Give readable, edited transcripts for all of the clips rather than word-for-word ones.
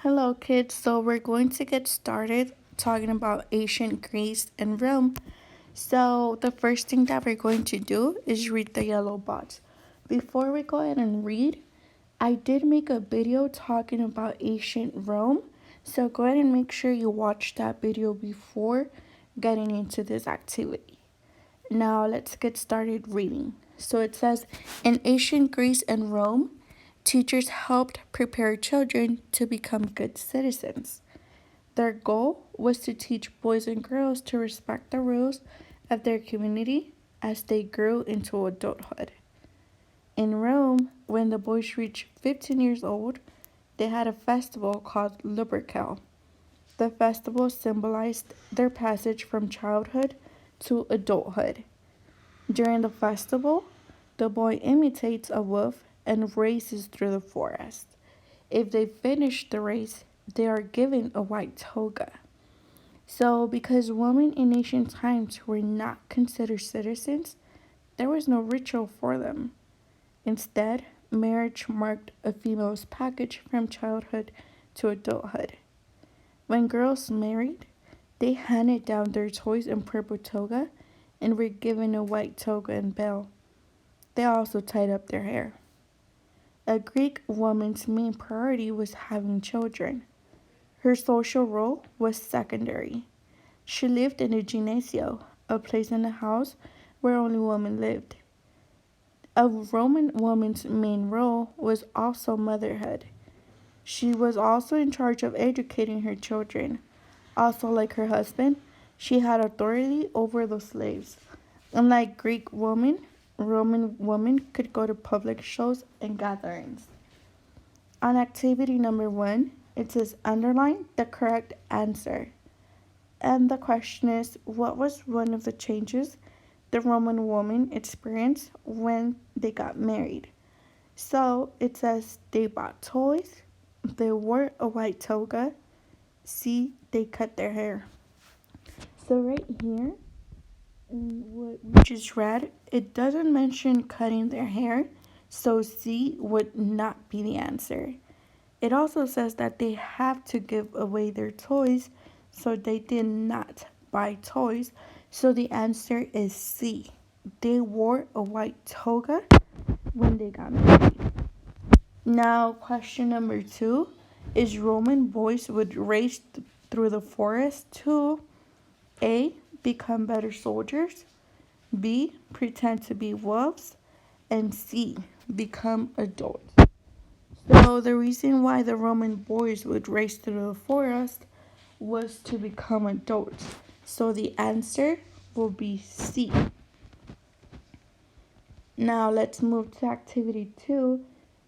Hello, kids. So, we're going to get started talking about ancient Greece and Rome. So, the first thing that we're going to do is read the yellow box. Before we go ahead and read, I did make a video talking about ancient Rome. So, go ahead and make sure you watch that video before getting into this activity. Now, let's get started reading. So, it says in ancient Greece and Rome, teachers helped prepare children to become good citizens. Their goal was to teach boys and girls to respect the rules of their community as they grew into adulthood. In Rome, when the boys reached 15 years old, they had a festival called Lupercal. The festival symbolized their passage from childhood to adulthood. During the festival, the boy imitates a wolf and races through the forest. If they finish the race, they are given a white toga. So, because women in ancient times were not considered citizens, there was no ritual for them. Instead, marriage marked a female's passage from childhood to adulthood. When girls married, they handed down their toys and purple toga and were given a white toga and veil. They also tied up their hair. A Greek woman's main priority was having children. Her social role was secondary. She lived in a gymnasio, a place in the house where only women lived. A Roman woman's main role was also motherhood. She was also in charge of educating her children. Also, like her husband, she had authority over the slaves. Unlike Greek women, Roman women could go to public shows and gatherings. On activity number 1, it says underline the correct answer. And the question is, what was one of the changes the Roman woman experienced when they got married? So it says they bought toys, they wore a white toga, C, they cut their hair. So right here, in what we just read, it doesn't mention cutting their hair, so C would not be the answer. It also says that they have to give away their toys, so they did not buy toys. So the answer is C. They wore a white toga when they got married. Now, question number 2 is Roman boys would race through the forest to A. Become better soldiers, B. Pretend to be wolves, and C. Become adults. So the reason why the Roman boys would race through the forest was to become adults. So the answer will be C. Now let's move to activity 2,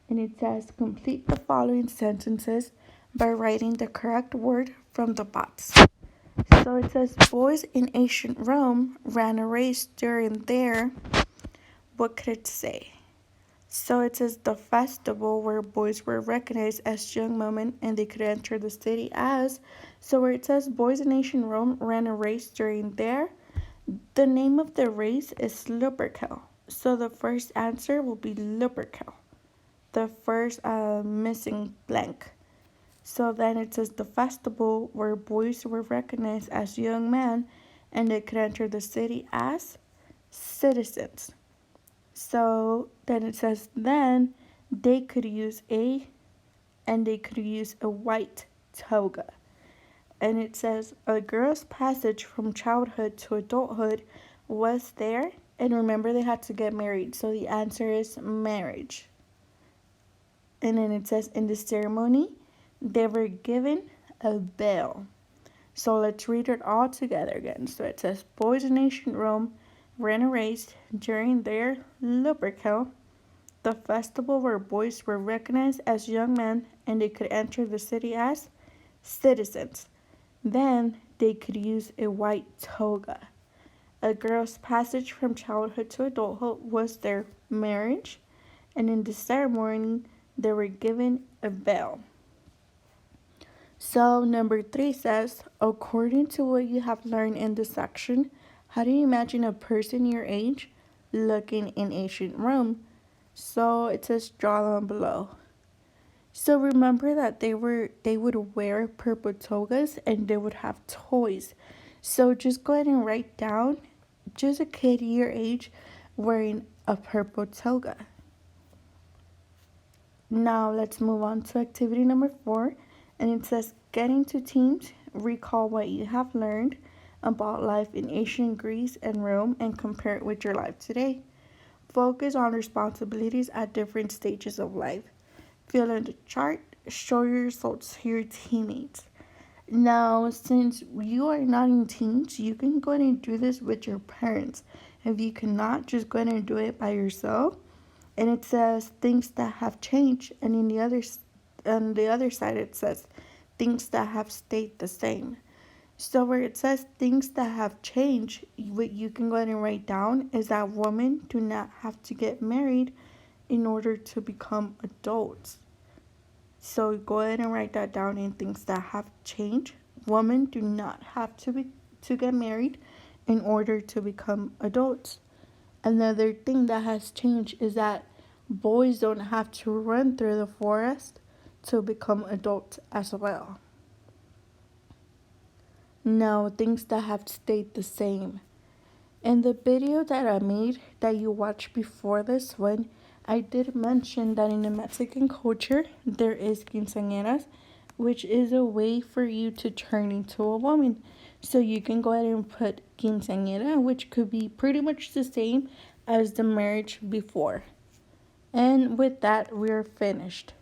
and it says complete the following sentences by writing the correct word from the box. So it says boys in ancient Rome ran a race during their, what could it say? So it says the festival where boys were recognized as young women and they could enter the city as. So where it says boys in ancient Rome ran a race during their, the name of the race is Lupercal. So the first answer will be Lupercal. The first missing blank. So then it says the festival where boys were recognized as young men and they could enter the city as citizens. So then it says then they could use a white toga. And it says a girl's passage from childhood to adulthood was there. And remember, they had to get married. So the answer is marriage. And then it says in the ceremony, they were given a veil. So let's read it all together again. So it says boys in ancient Rome ran a race during their Lupercal, the festival where boys were recognized as young men and they could enter the city as citizens. Then they could use a white toga. A girl's passage from childhood to adulthood was their marriage, and in the ceremony, they were given a veil. So, number 3 says, according to what you have learned in this section, how do you imagine a person your age looking in ancient Rome? So, it says draw them below. So remember that they would wear purple togas and they would have toys. So just go ahead and write down just a kid your age wearing a purple toga. Now let's move on to activity number 4, and it says get into teams, recall what you have learned about life in ancient Greece and Rome and compare it with your life today. Focus on responsibilities at different stages of life. Fill in the chart, show your results to your teammates. Now, since you are not in teams, you can go ahead and do this with your parents. If you cannot, just go ahead and do it by yourself. And it says things that have changed, and on the other side it says things that have stayed the same. So where it says things that have changed, what you can go ahead and write down is that women do not have to get married in order to become adults. So go ahead and write that down in things that have changed. Women do not have to get married in order to become adults. Another thing that has changed is that boys don't have to run through the forest to become adults as well. No, things that have stayed the same. In the video that I made that you watched before this one, I did mention that in the Mexican culture, there is quinceañeras, which is a way for you to turn into a woman. So you can go ahead and put quinceañera, which could be pretty much the same as the marriage before. And with that, we're finished.